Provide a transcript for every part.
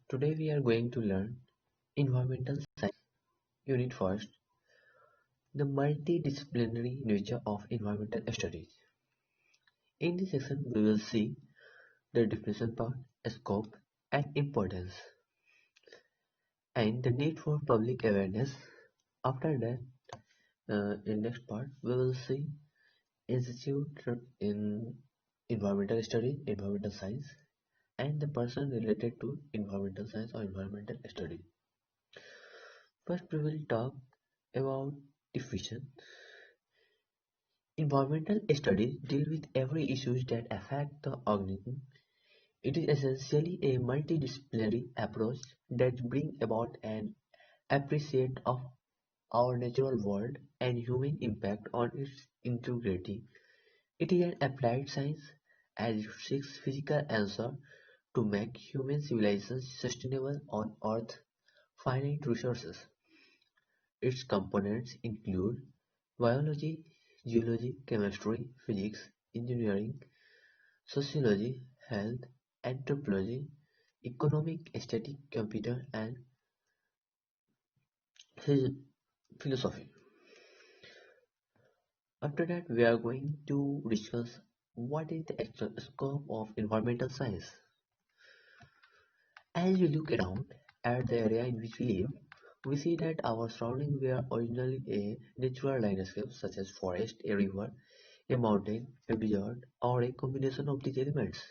Today we are going to learn Environmental Science Unit First, the multidisciplinary nature of environmental studies. In this section we will see the definition part, scope and importance, and the need for public awareness. After that, in next part we will see institute in environmental study, environmental science, and the person related to environmental science or environmental study. First we will talk about definition. Environmental studies deal with every issue that affect the organism. It is essentially a multidisciplinary approach that brings about an appreciation of our natural world and human impact on its integrity. It is an applied science as it seeks physical answers to make human civilization sustainable on Earth's finite resources. Its components include biology, geology, chemistry, physics, engineering, sociology, health, anthropology, economic, aesthetic, computer, and philosophy. After that, we are going to discuss what is the actual scope of environmental science. As we look around at the area in which we live, we see that our surroundings were originally a natural landscape such as forest, a river, a mountain, a desert, or a combination of these elements.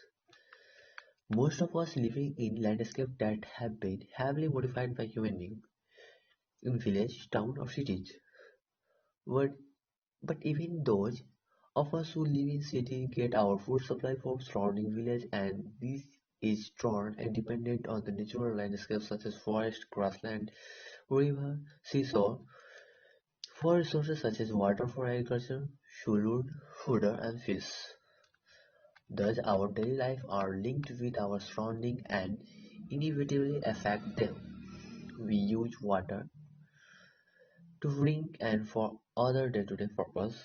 Most of us living in landscapes that have been heavily modified by human beings in village, town or cities. But, but even those of us who live in cities get our food supply from surrounding village, and this is drawn and dependent on the natural landscapes such as forest, grassland, river, seashore, for resources such as water for agriculture, food, fodder and fish. Thus our daily life are linked with our surroundings and inevitably affect them. We use water to drink and for other day-to-day purpose.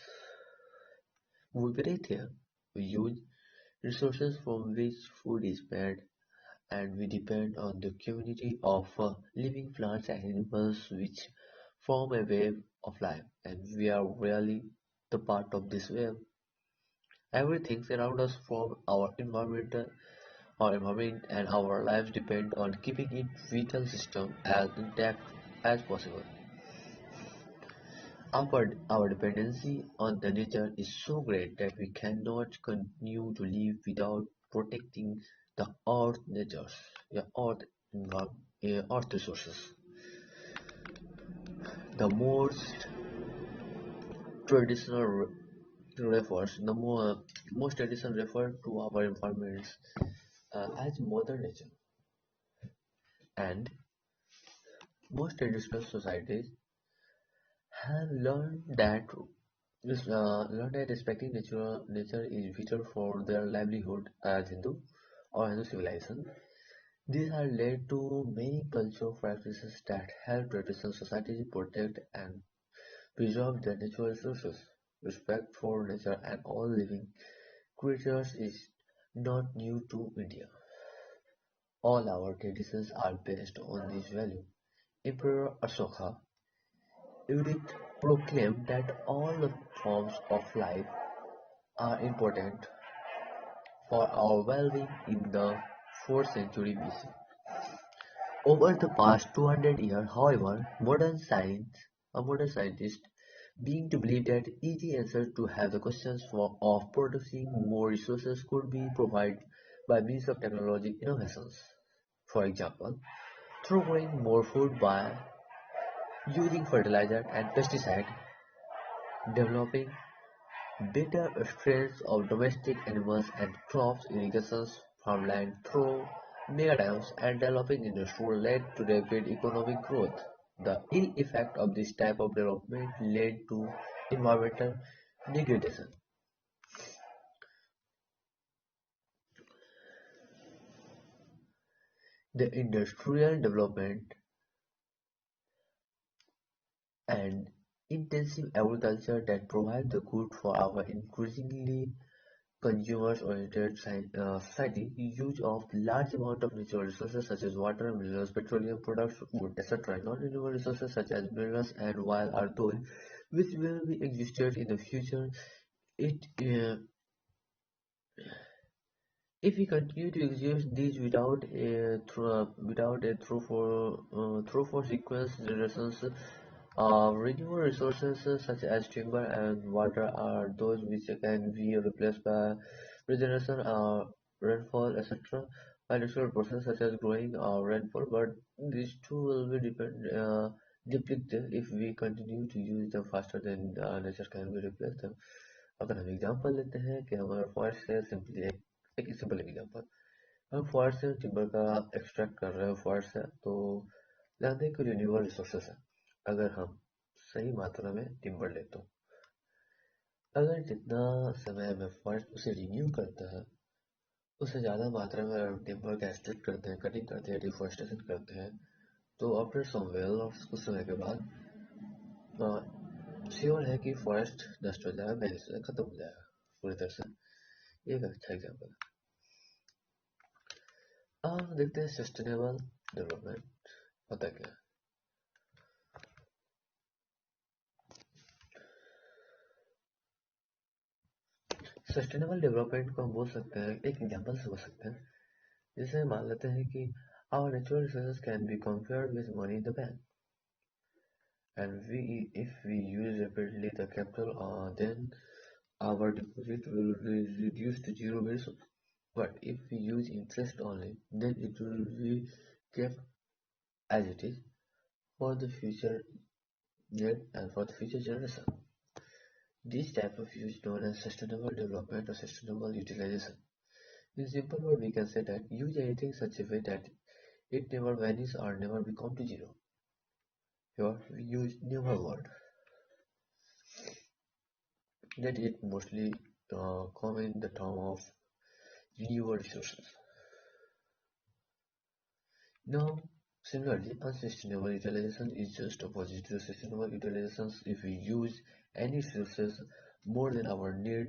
We breathe here. We use resources from which food is made, and we depend on the community of living plants and animals which form a web of life, and we are really the part of this web. Everything around us from our environment and our lives depend on keeping its vital system as intact as possible. Our dependency on the nature is so great that we cannot continue to live without protecting the earth natures, the earth resources. The traditional re- most traditional refer to our environments as Mother Nature, and most traditional societies have learned that respecting nature is vital for their livelihood as Hindu civilization. These have led to many cultural practices that help traditional societies protect and preserve their natural resources. Respect for nature and all living creatures is not new to India. All our traditions are based on this value. Emperor Ashoka Udit proclaimed that all the forms of life are important for our well-being in the 4th century BC. Over the past 200 years, however, modern scientists being to believe that easy answer to have the questions of producing more resources could be provided by means of technology innovations. For example, through growing more food by using fertilizer and pesticide, developing better strains of domestic animals and crops, irrigations, farmland through megadams, and developing industry led to rapid economic growth. The ill effect of this type of development led to environmental degradation. The industrial development and intensive agriculture that provide the good for our increasingly consumers-oriented society, use of large amount of natural resources such as water, minerals, petroleum products, food, etc. Non-renewable resources such as minerals and oil are those which will be existed in the future. It If we continue to exist these without a through for sequence generations, renewable resources such as timber and water are those which can be replaced by regeneration, rainfall, etc. by natural processes such as growing or rainfall. But these two will be depleted if we continue to use them faster than nature can be replaced them. अगर हम example लेते हैं कि हमारा forest से simply एक simple example, हम forest से टिम्बर का एक्सट्रैक्ट कर रहे हैं फॉरेस्ट से, तो जानते हैं कि रिन्यूएबल रिसोर्सेस है। अगर हम सही मात्रा में टिम्बर ले तो अगर जितना समय में फॉरेस्ट उसे रिन्यू करता है उससे ज़्यादा मात्रा में हम टिम्बर का एक्सट्रैक्ट करते हैं, कटिंग करते हैं, डिफोरेस्टेशन करते हैं, तो आफ्टर सम वेल और कुछ समय के बाद श्योर है कि फॉरेस्ट नष्ट हो जाएगा, मैनेज खत्म हो जाएगा पूरी तरह से। ये एक अच्छा एग्जाम्पल है। अब हम देखते हैं सस्टेनेबल डेवलपमेंट होता क्या है। सस्टेनेबल डेवलपमेंट को हम बोल सकते हैं, एक एग्जांपल से बोल सकते हैं, जैसे मान लेते हैं कि our natural resources can be compared with money in the bank, and if we use rapidly the capital, then our deposit will be reduced to zero very soon. But if we use interest only, then it will be kept as it is for the future need and for the future generation. This type of use is known as sustainable development or sustainable utilization. In simple word, we can say that use anything such a way that it never vanishes or never become to zero. Here we use never word that it mostly come in the term of renewable resources. Now, similarly, unsustainable utilization is just opposite to sustainable utilizations. If we use any resources more than our need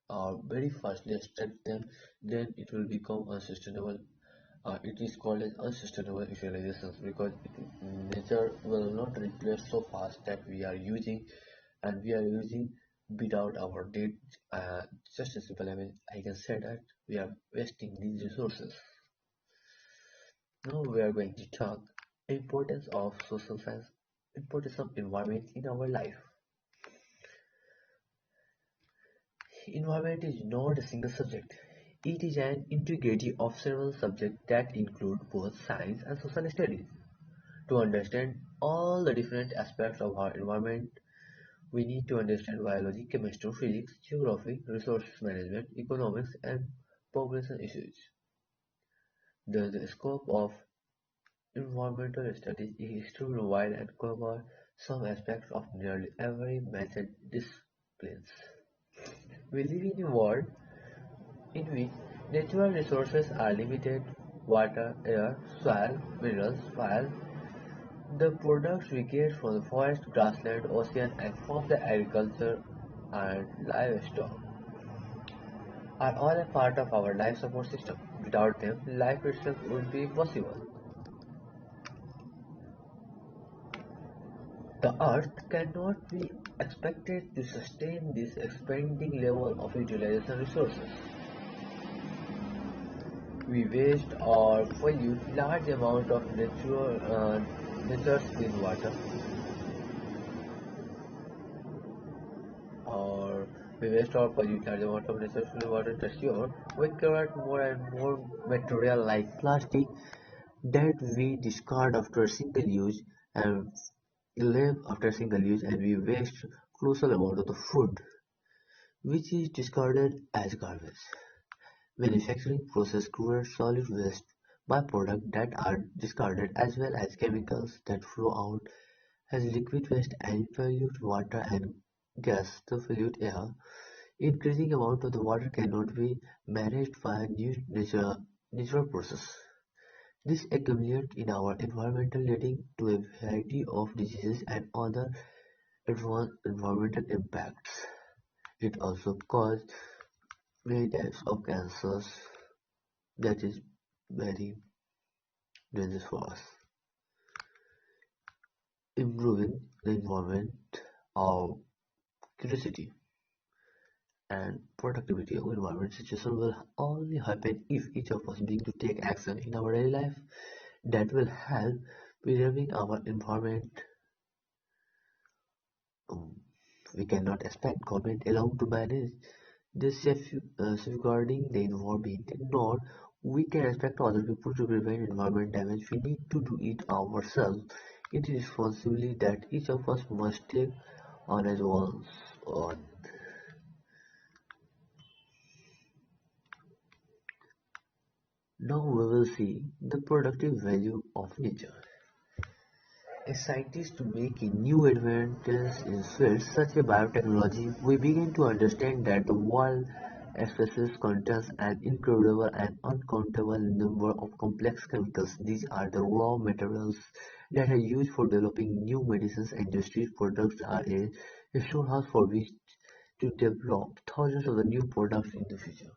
or very fastly extract them, then it will become unsustainable. It is called as unsustainable utilizations because nature will not replace so fast that we are using and we are using without our need. Just as simple, I can say that we are wasting these resources. Now we are going to talk importance of social science, importance of environment in our life. Environment is not a single subject. It is an integrity of several subjects that include both science and social studies. To understand all the different aspects of our environment, we need to understand biology, chemistry, physics, geography, resource management, economics, and population issues. The scope of environmental studies is extremely wide and covers some aspects of nearly every mentioned disciplines. We live in a world in which natural resources are limited: water, air, soil, minerals, fire. The products we get from the forest, grassland, ocean, and from the agriculture and livestock are all a part of our life support system. Without them, life itself would be impossible. The Earth cannot be expected to sustain this expanding level of utilization resources. We waste or pollute large amount of nature's clean water, or we waste or pollute large amount of nature's clean water. That's sure. We create more and more material like plastic that we discard after single use and live after single use, and we waste colossal amount of the food which is discarded as garbage. Manufacturing process creates solid waste byproducts that are discarded as well as chemicals that flow out as liquid waste and pollute water and gas to pollute air. Increasing amount of the water cannot be managed by natural process. This accumulates in our environment leading to a variety of diseases and other environmental impacts. It also causes many types of cancers that is very dangerous for us. Improving the environment, our curiosity and productivity of environment situation will only happen if each of us begin to take action in our daily life that will help preserving our environment. Um, we cannot expect government alone to manage the safeguarding the environment, nor we can expect other people to prevent environment damage. We need to do it ourselves. It is responsibility that each of us must take on as one's own. Now we will see the productive value of nature. As scientists make new advances in fields such as biotechnology, we begin to understand that the world species contains an incredible and uncountable number of complex chemicals. These are the raw materials that are used for developing new medicines, and industry products are a storehouse for which to develop thousands of the new products in the future.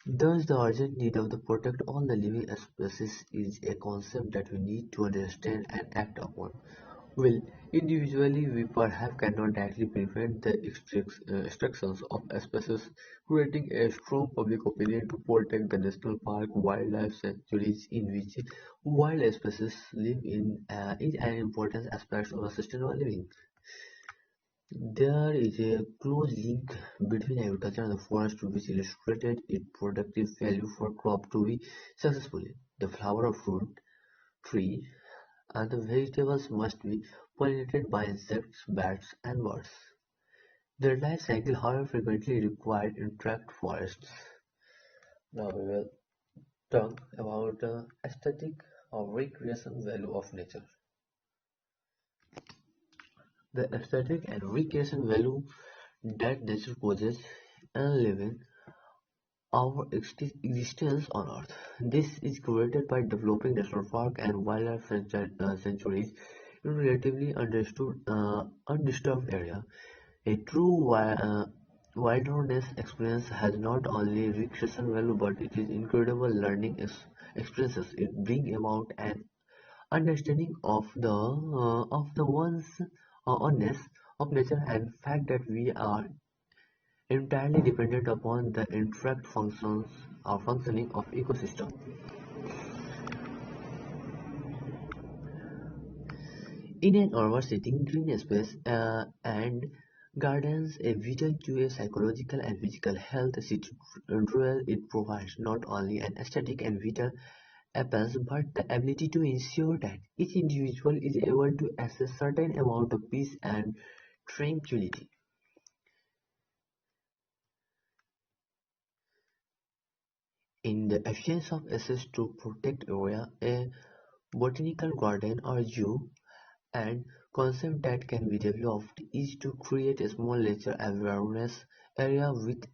Thus, the urgent need of the protect all the living species is a concept that we need to understand and act upon. Well, individually, we perhaps cannot directly prevent the extractions of species, creating a strong public opinion to protect the national park wildlife sanctuaries in which wild species live in is an important aspect of sustainable living. There is a close link between agriculture and the forest which illustrated its productive value for crop to be successful. The flower of fruit tree and the vegetables must be pollinated by insects, bats, and birds. Their life cycle, however, frequently required intact forests. Now we will talk about the aesthetic or recreation value of nature. The aesthetic and recreation value that nature possesses and living our existence on Earth. This is created by developing national park and wildlife sanctuaries in relatively undisturbed area. A true wilderness experience has not only recreation value but it is incredible learning experiences. It brings about an understanding of the one's oneness of nature and fact that we are entirely dependent upon the interact functions or functioning of ecosystem. In an urban setting, green space and gardens are vital to a psychological and physical health situation. It provides not only an aesthetic and vital appearance but the ability to ensure that each individual is able to access certain amount of peace and tranquility. In the absence of access to protect area, a botanical garden or zoo and concept that can be developed is to create a small nature awareness area with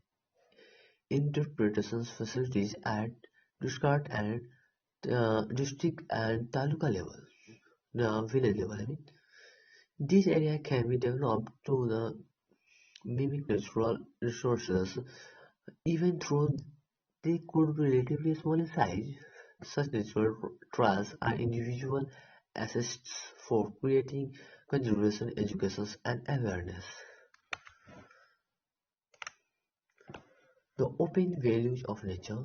interpretation facilities at district and taluka level, the village level. I mean, this area can be developed to the mimic natural resources, even though they could be relatively small in size. Such natural trials are individual assists for creating conservation, education, and awareness. The open values of nature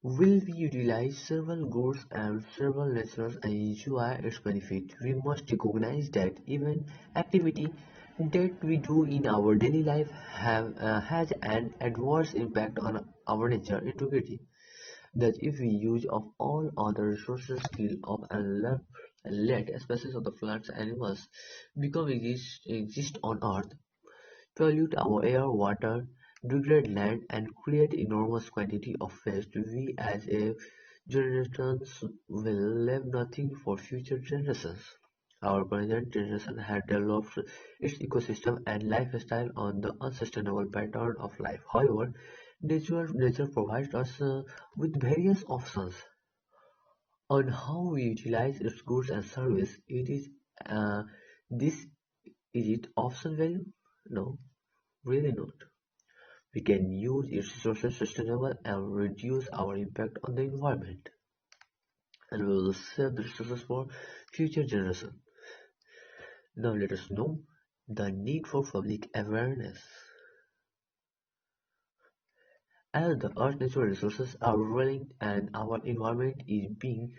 will be utilize several goods and several natures and enjoy its benefit. We must recognize that even activity that we do in our daily life has an adverse impact on our nature integrity. That if we use of all other resources kill off and let species of the plants animals exist on earth, pollute our air, water, degrade land, and create enormous quantity of waste, we as a generations will leave nothing for future generations. Our present generation has developed its ecosystem and lifestyle on the unsustainable pattern of life. However, nature provides us with various options on how we utilize its goods and service. It is this is it option value? No. Really not. We can use its resources sustainable and reduce our impact on the environment, and we will save the resources for future generations. Now let us know the need for public awareness. As the Earth's natural resources are running and our environment is being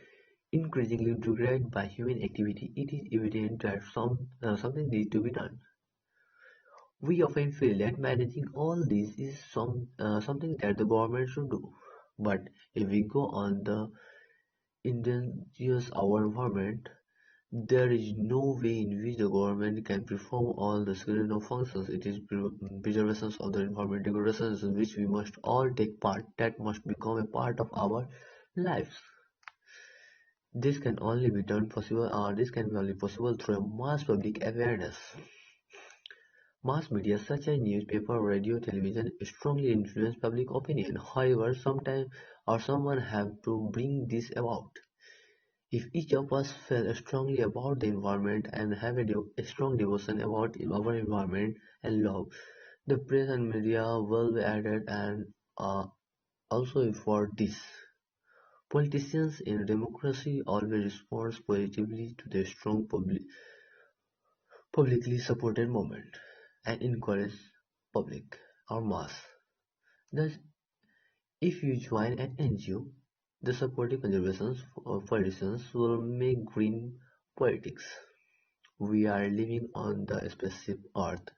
increasingly degraded by human activity, it is evident that something needs to be done. We often feel that managing all this is something that the government should do. But if we go on the endangers our environment, there is no way in which the government can perform all the screen of functions. It is preservation of the environment, degradation in which we must all take part, that must become a part of our lives. This can be only possible through a mass public awareness. Mass media such as newspaper, radio, television strongly influence public opinion. However, sometime or someone have to bring this about. If each of us feel strongly about the environment and have a strong devotion about our environment and love, the press and media will be added and also for this. Politicians in a democracy always respond positively to the strong publicly supported movement and encourage public or mass. Thus, if you join an NGO, the supportive conservation politicians will make green politics. We are living on the specific earth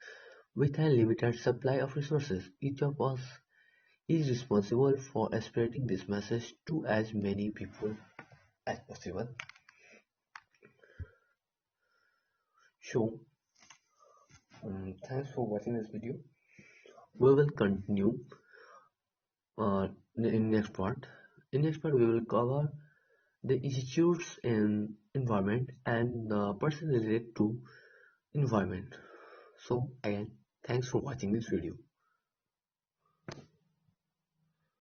with a limited supply of resources. Each of us is responsible for spreading this message to as many people as possible. So, thanks for watching this video. We will continue uh, in next part. In next part, we will cover the institutes in environment and the person related to environment. So again, thanks for watching this video.